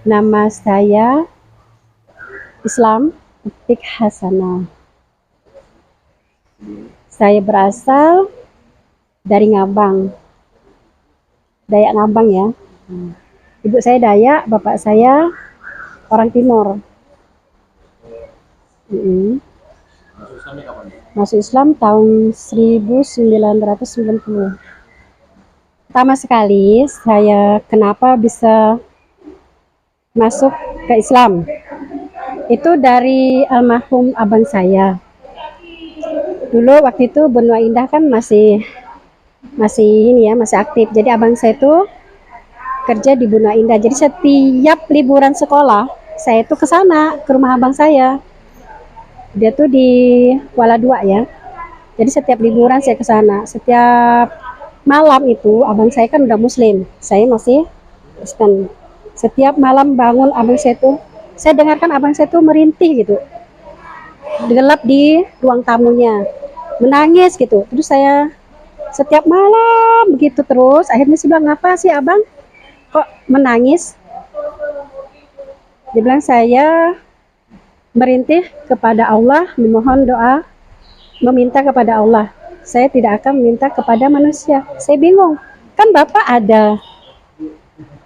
Nama saya Islam Utik Hasanah. Saya berasal dari Ngabang, Dayak Ngabang ya. Ibu saya Dayak, bapak saya orang Timur. Masuk Islam tahun 1990. Pertama sekali saya kenapa bisa masuk ke Islam itu dari almarhum abang saya. Dulu waktu itu Benua Indah kan masih ini ya, masih aktif. Jadi abang saya itu kerja di Benua Indah. Jadi setiap liburan sekolah saya itu ke sana, ke rumah abang saya. Dia tuh di Kuala Dua ya. Jadi setiap liburan saya ke sana. Setiap malam itu abang saya kan udah Muslim, saya masih Kristen. Setiap malam bangun abang saya tuh, saya dengarkan abang saya tuh merintih gitu, gelap di ruang tamunya, menangis gitu. Terus saya setiap malam begitu terus. Akhirnya saya bilang, ngapa sih abang kok menangis? Dia bilang, saya merintih kepada Allah, memohon doa, meminta kepada Allah. Saya tidak akan meminta kepada manusia. Saya bingung, kan bapak ada.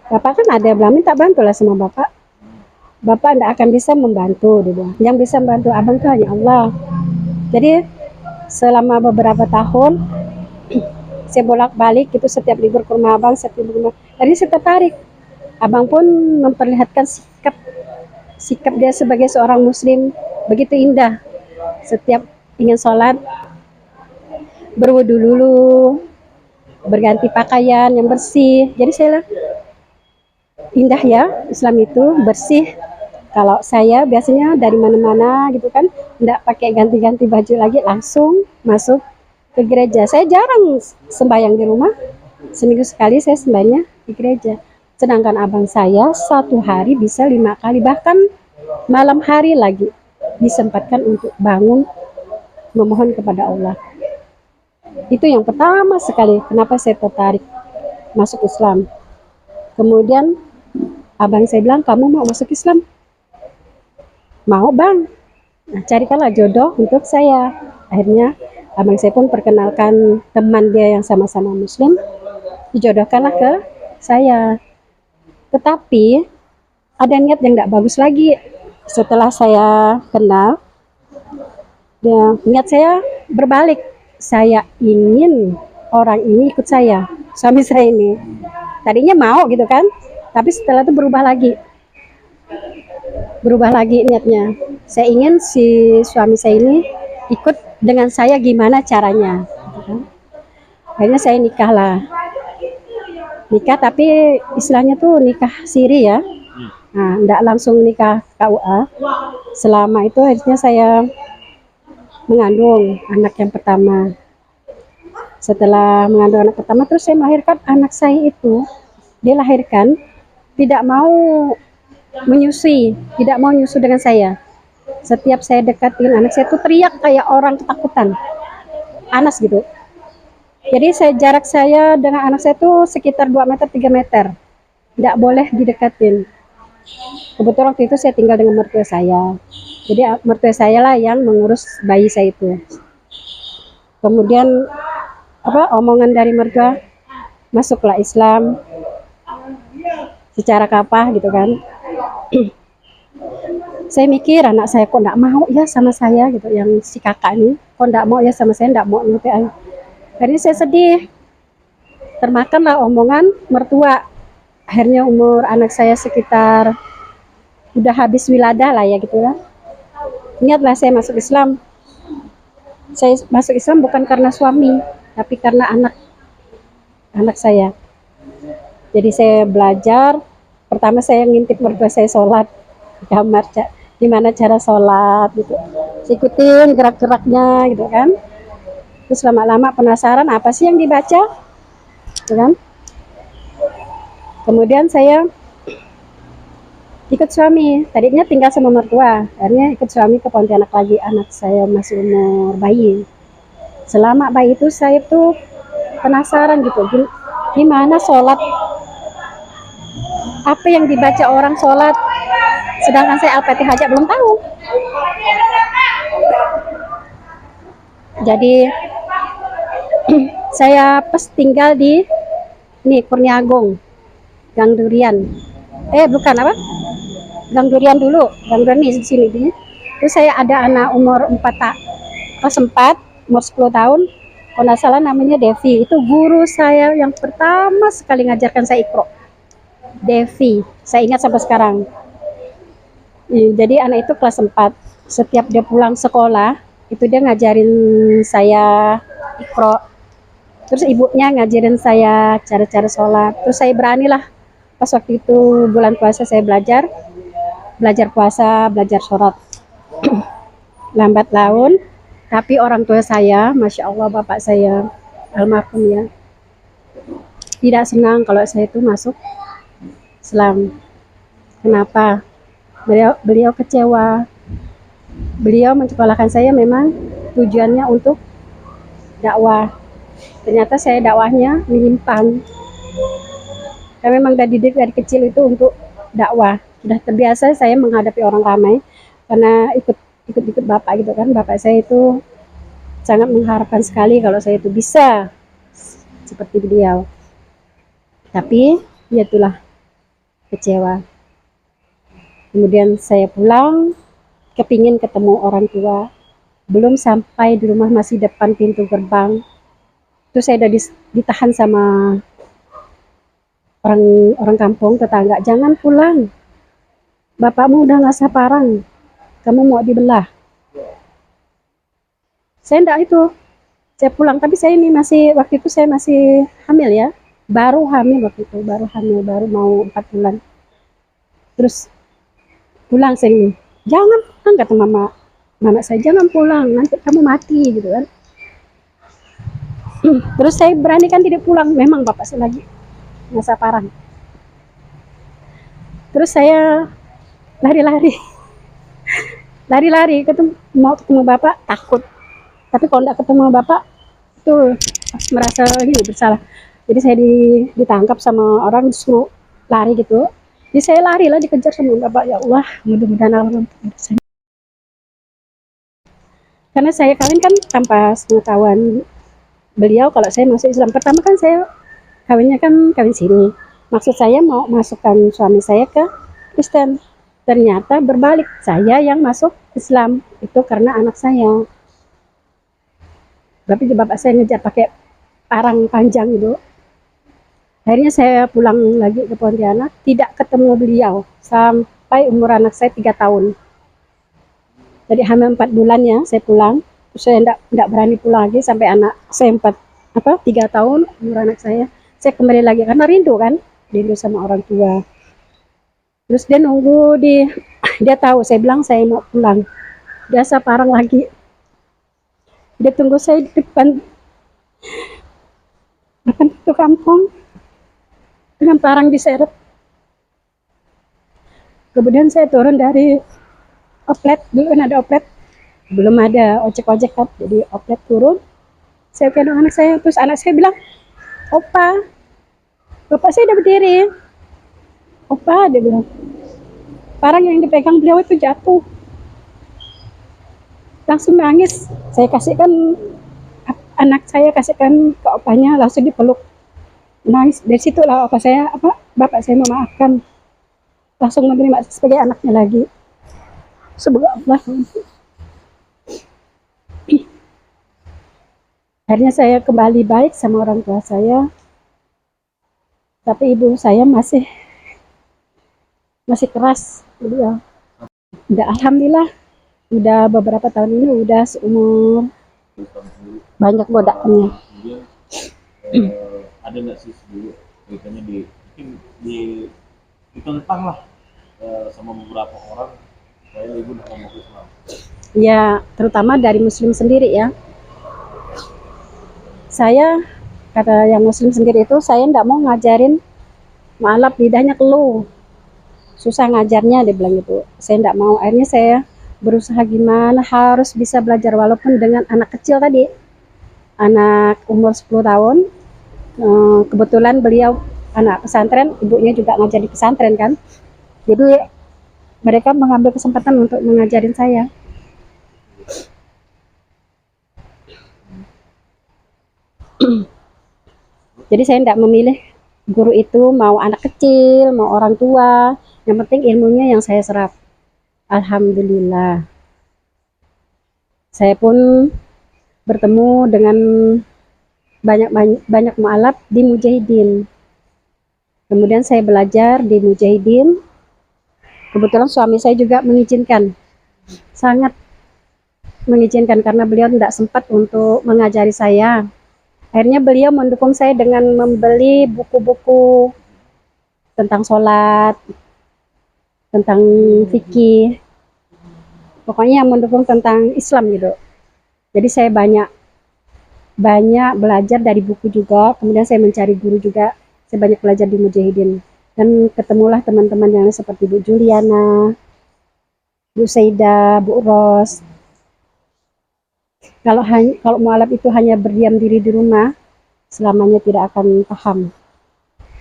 Bapak kan ada, bilang minta bantulah sama bapak. Bapak tidak akan bisa membantu, dia bilang. Yang bisa membantu abang itu hanya Allah. Jadi selama beberapa tahun saya bolak-balik itu, setiap libur ke rumah abang, setiap libur ke rumah. Jadi saya tertarik. Abang pun memperlihatkan sikap dia sebagai seorang Muslim begitu indah. Setiap ingin sholat berwudu dulu, berganti pakaian yang bersih. Jadi saya lihat indah ya Islam itu, bersih. Kalau saya biasanya dari mana-mana gitu kan, tidak pakai ganti-ganti baju lagi, langsung masuk ke gereja. Saya jarang sembahyang di rumah, seminggu sekali saya sembahyangnya di gereja. Sedangkan abang saya satu hari bisa 5 kali, bahkan malam hari lagi disempatkan untuk bangun memohon kepada Allah. Itu yang pertama sekali kenapa saya tertarik masuk Islam. Kemudian abang saya bilang, kamu mau masuk Islam? Mau bang, nah carikanlah jodoh untuk saya. Akhirnya abang saya pun perkenalkan teman dia yang sama-sama Muslim, dijodohkanlah ke saya. Tetapi ada niat yang tidak bagus lagi. Setelah saya kenal, ya, niat saya berbalik. Saya ingin orang ini ikut saya, suami saya ini. Tadinya mau gitu kan, tapi setelah itu berubah lagi niatnya. Saya ingin si suami saya ini ikut dengan saya, gimana caranya. Akhirnya saya nikah, tapi istilahnya tuh nikah siri ya. Nah, enggak langsung nikah KUA. Selama itu akhirnya saya mengandung anak yang pertama. Setelah mengandung anak pertama, terus saya melahirkan anak saya itu. Dia lahirkan tidak mau menyusui, tidak mau nyusu dengan saya. Setiap saya dekatin anak saya tuh teriak kayak orang ketakutan, panas gitu. Jadi jarak saya dengan anak saya tuh sekitar 2 meter 3 meter, tidak boleh didekatin. Kebetulan waktu itu saya tinggal dengan mertua saya, jadi mertua saya lah yang mengurus bayi saya itu. Kemudian omongan dari mertua, masuklah Islam secara kapah gitu kan. Saya mikir anak saya kok enggak mau ya sama saya gitu, yang si kakak ini kok enggak mau ya sama saya, enggak mau gitu. Jadi saya sedih, termakanlah omongan mertua. Akhirnya umur anak saya sekitar udah habis wiladah lah ya gitu lah. Ingatlah saya masuk Islam. Saya masuk Islam bukan karena suami, tapi karena anak saya. Jadi saya belajar. Pertama saya ngintip mertua saya sholat di kamar, gimana cara sholat gitu. Saya ikutin gerak-geraknya gitu kan. Terus lama-lama penasaran apa sih yang dibaca, gitu kan. Kemudian saya ikut suami. Tadinya tinggal sama mertua, akhirnya ikut suami ke Pontianak lagi. Anak saya masih umur bayi. Selama bayi itu saya tuh penasaran gitu, gimana sholat apa yang dibaca orang sholat, sedangkan saya Al-Fatihah aja belum tahu. Jadi saya pas tinggal di Kurnia Agung, Gang Durian. Bukan apa? Gang Durian dulu, Gang Durian di sini. Terus saya ada anak umur 4 kelas 4, umur 10 tahun. Kalau nggak salah namanya Devi. Itu guru saya yang pertama sekali ngajarkan saya Iqra. Devi, saya ingat sampai sekarang. Jadi anak itu kelas 4. Setiap dia pulang sekolah, itu dia ngajarin saya Iqra. Terus ibunya ngajarin saya cara-cara sholat. Terus saya beranilah pas waktu itu bulan puasa saya belajar puasa, belajar sholat. Lambat laun, tapi orang tua saya, Masya Allah, bapak saya almarhum ya, tidak senang kalau saya itu masuk Islam. Kenapa? Beliau kecewa. Beliau mencekolahkan saya memang tujuannya untuk dakwah. Ternyata saya dakwahnya menyimpang. Saya memang dari didik dari kecil itu untuk dakwah. Sudah terbiasa saya menghadapi orang ramai karena ikut bapak gitu kan. Bapak saya itu sangat mengharapkan sekali kalau saya itu bisa seperti beliau. Tapi ya itulah, kecewa. Kemudian saya pulang, kepingin ketemu orang tua. Belum sampai di rumah, masih depan pintu gerbang. Itu saya udah ditahan sama orang kampung, tetangga. Jangan pulang, bapakmu udah nggak sabaran, kamu mau dibelah. Saya enggak itu, saya pulang. Tapi saya ini waktu itu saya masih hamil ya, baru hamil waktu itu, baru mau 4 bulan. Terus pulang saya ini, jangan pulang, kata mama saya, jangan pulang, nanti kamu mati gitu kan. Terus saya beranikan tidak pulang, memang bapak saya lagi nggak sabaran. Terus saya lari-lari mau ketemu bapak, takut. Tapi kalau nggak ketemu bapak itu merasa bersalah. Jadi saya ditangkap sama orang, disuruh lari gitu. Jadi saya lari lah, dikejar sama bapak. Ya Allah, mudah-mudahan Allah saya. Karena saya kawin kan tanpa pengetahuan beliau kalau saya masuk Islam. Pertama kan saya kawinnya kan kawin siri. Maksud saya mau masukkan suami saya ke Kristen. Ternyata berbalik, saya yang masuk Islam. Itu karena anak saya. Tapi bapak saya ngejar pakai parang panjang gitu. Akhirnya saya pulang lagi ke Pontianak, tidak ketemu beliau sampai umur anak saya 3 tahun. Jadi hamil 4 bulan ya, saya pulang. Terus saya enggak berani pulang lagi sampai anak saya 3 tahun umur anak saya. Saya kembali lagi karena rindu kan, rindu sama orang tua. Terus dia nunggu dia tahu saya bilang saya mau pulang. Dia parang lagi. Dia tunggu saya di depan pintu kampung dengan parang diseret. Kemudian saya turun dari oplet, dulu kan ada oplet, belum ada ojek kan, jadi oplet turun. Saya gendong anak saya, terus anak saya bilang, "Opa, bapak saya udah berdiri." "Opa," dia bilang, "parang yang dipegang beliau itu jatuh." Langsung nangis. Saya kasihkan anak saya, kasihkan ke opanya, langsung dipeluk. Nangis. Dari situlah bapak saya memaafkan, langsung menerima sebagai anaknya lagi. Semoga Allah. Akhirnya saya kembali baik sama orang tua saya. Tapi ibu saya masih keras beliau. Alhamdulillah, udah beberapa tahun ini, udah seumur, banyak godaannya. Ada nggak sih dulu ceritanya ditentang lah sama beberapa orang supaya ibu nggak mau Islam? Ya, terutama dari Muslim sendiri ya. Saya, kata yang Muslim sendiri itu, saya enggak mau ngajarin, malap lidahnya keluh, susah ngajarnya, dia bilang gitu. Saya enggak mau. Akhirnya saya berusaha gimana harus bisa belajar, walaupun dengan anak kecil tadi, anak umur 10 tahun. Kebetulan beliau anak pesantren, ibunya juga ngajar di pesantren kan. Jadi mereka mengambil kesempatan untuk mengajarin saya. Jadi saya tidak memilih guru itu mau anak kecil, mau orang tua. Yang penting ilmunya yang saya serap. Alhamdulillah. Saya pun bertemu dengan banyak mualaf di Mujahidin. Kemudian saya belajar di Mujahidin. Kebetulan suami saya juga mengizinkan, sangat mengizinkan karena beliau tidak sempat untuk mengajari saya. Akhirnya beliau mendukung saya dengan membeli buku-buku tentang sholat, tentang fikih, pokoknya yang mendukung tentang Islam gitu. Jadi saya banyak belajar dari buku juga, kemudian saya mencari guru juga. Saya banyak belajar di Mujahidin dan ketemulah teman-teman yang seperti Bu Juliana, Bu Saida, Bu Ros. Kalau mualaf itu hanya berdiam diri di rumah, selamanya tidak akan paham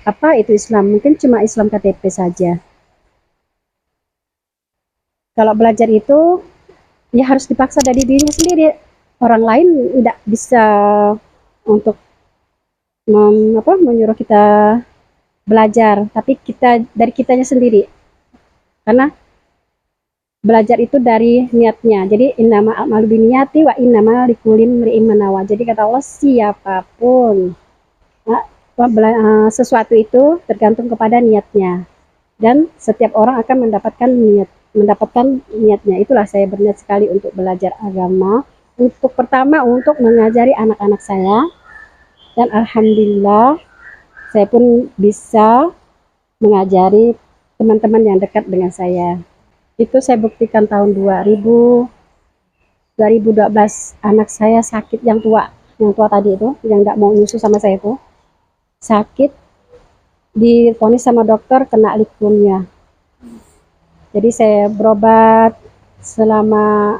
apa itu Islam. Mungkin cuma Islam KTP saja. Kalau belajar itu ya harus dipaksa dari dirinya sendiri. Orang lain tidak bisa untuk menyuruh kita belajar, tapi kita dari kitanya sendiri. Karena belajar itu dari niatnya. Jadi innama a'malu binniyati wa innama likulli imri'in ma nawa. Jadi kata Allah, siapapun sesuatu itu tergantung kepada niatnya. Dan setiap orang akan mendapatkan niatnya. Itulah saya berniat sekali untuk belajar agama. Untuk pertama untuk mengajari anak-anak saya, dan alhamdulillah saya pun bisa mengajari teman-teman yang dekat dengan saya. Itu saya buktikan tahun 2012 anak saya sakit, yang tua tadi itu yang nggak mau nyusu sama saya itu sakit, divonis sama dokter kena leukemia. Jadi saya berobat selama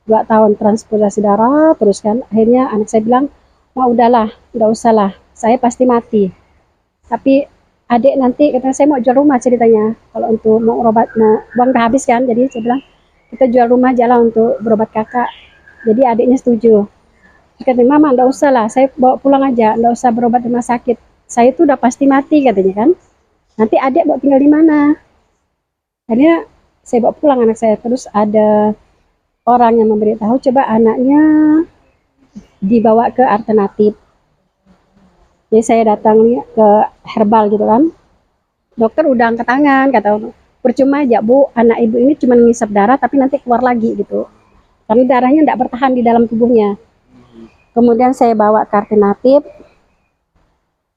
2 tahun transplantasi darah terus kan. Akhirnya anak saya bilang, "Ma udahlah, enggak usahlah. Saya pasti mati." Tapi adik nanti katanya, saya mau jual rumah ceritanya. Kalau untuk mau berobat, mau uang udah habis kan. Jadi saya bilang, "Kita jual rumah aja lah untuk berobat kakak." Jadi adiknya setuju. Katanya, "Mama enggak usah lah, saya bawa pulang aja, enggak usah berobat di rumah sakit. Saya tuh udah pasti mati," katanya kan. "Nanti adik mau tinggal di mana?" Akhirnya saya bawa pulang anak saya. Terus ada orang yang memberitahu coba anaknya dibawa ke alternatif. Jadi saya datang ke herbal gitu kan. Dokter udah angkat tangan, kata percuma aja Bu, anak ibu ini cuma ngisap darah tapi nanti keluar lagi gitu. Karena darahnya tidak bertahan di dalam tubuhnya. Kemudian saya bawa ke alternatif.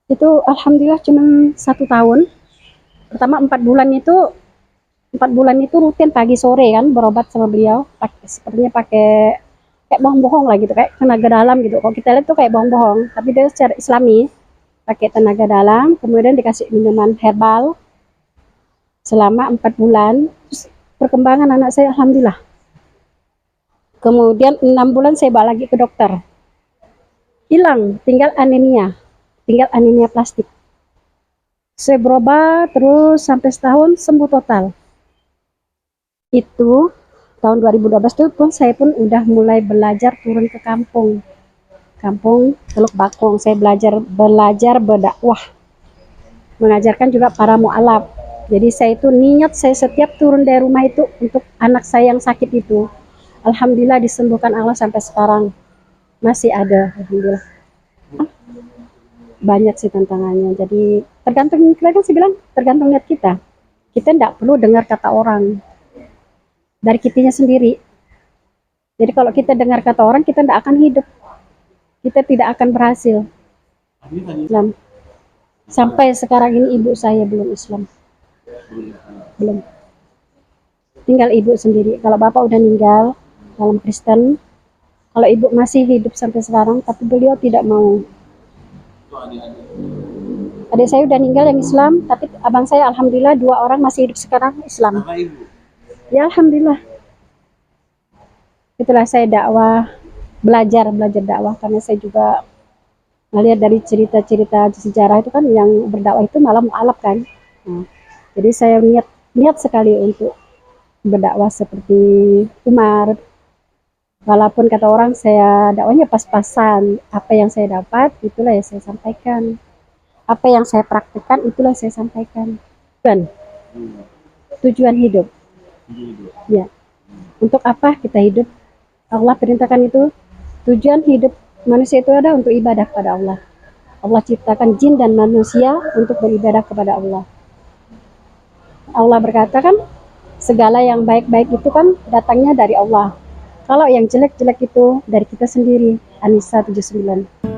Itu alhamdulillah cuma 1 tahun. Pertama 4 bulan itu rutin pagi sore kan berobat sama beliau, sepertinya pakai kayak bohong-bohong lah gitu, kayak tenaga dalam gitu. Kalau kita lihat tuh kayak bohong-bohong, tapi dia secara Islami pakai tenaga dalam. Kemudian dikasih minuman herbal selama 4 bulan. Terus perkembangan anak saya alhamdulillah. Kemudian 6 bulan saya bawa lagi ke dokter, hilang, tinggal anemia plastik. Saya berobat terus sampai setahun, sembuh total. Itu tahun 2012 itu pun saya pun udah mulai belajar turun ke kampung Teluk Bakung. Saya belajar berdakwah, mengajarkan juga para mualaf. Jadi saya itu niat, saya setiap turun dari rumah itu untuk anak saya yang sakit itu. Alhamdulillah disembuhkan Allah sampai sekarang masih ada, alhamdulillah. Banyak sih tantangannya. Jadi tergantung, kita kan sih bilang tergantung niat kita. Kita tidak perlu dengar kata orang, dari kitanya sendiri. Jadi kalau kita dengar kata orang, kita tidak akan hidup, kita tidak akan berhasil. Islam. Sampai sekarang ini ibu saya belum Islam, belum. Tinggal ibu sendiri. Kalau bapak udah meninggal dalam Kristen, kalau ibu masih hidup sampai sekarang, tapi beliau tidak mau. Adik saya udah meninggal yang Islam, tapi abang saya alhamdulillah 2 orang masih hidup sekarang Islam. Ya alhamdulillah. Itulah saya dakwah, belajar dakwah, karena saya juga Melihat dari cerita-cerita sejarah itu kan yang berdakwah itu malah mualaf kan. Nah, jadi saya niat sekali untuk berdakwah seperti Umar. Walaupun kata orang saya dakwahnya pas-pasan, apa yang saya dapat itulah yang saya sampaikan. Apa yang saya praktikkan itulah saya sampaikan. Dan Hmm. tujuan hidup. Gitu. Ya, untuk apa kita hidup? Allah perintahkan itu. Tujuan hidup manusia itu ada untuk ibadah kepada Allah. Allah ciptakan jin dan manusia untuk beribadah kepada Allah. Allah berkata kan, segala yang baik-baik itu kan datangnya dari Allah. Kalau yang jelek-jelek itu dari kita sendiri. An-Nisa 79.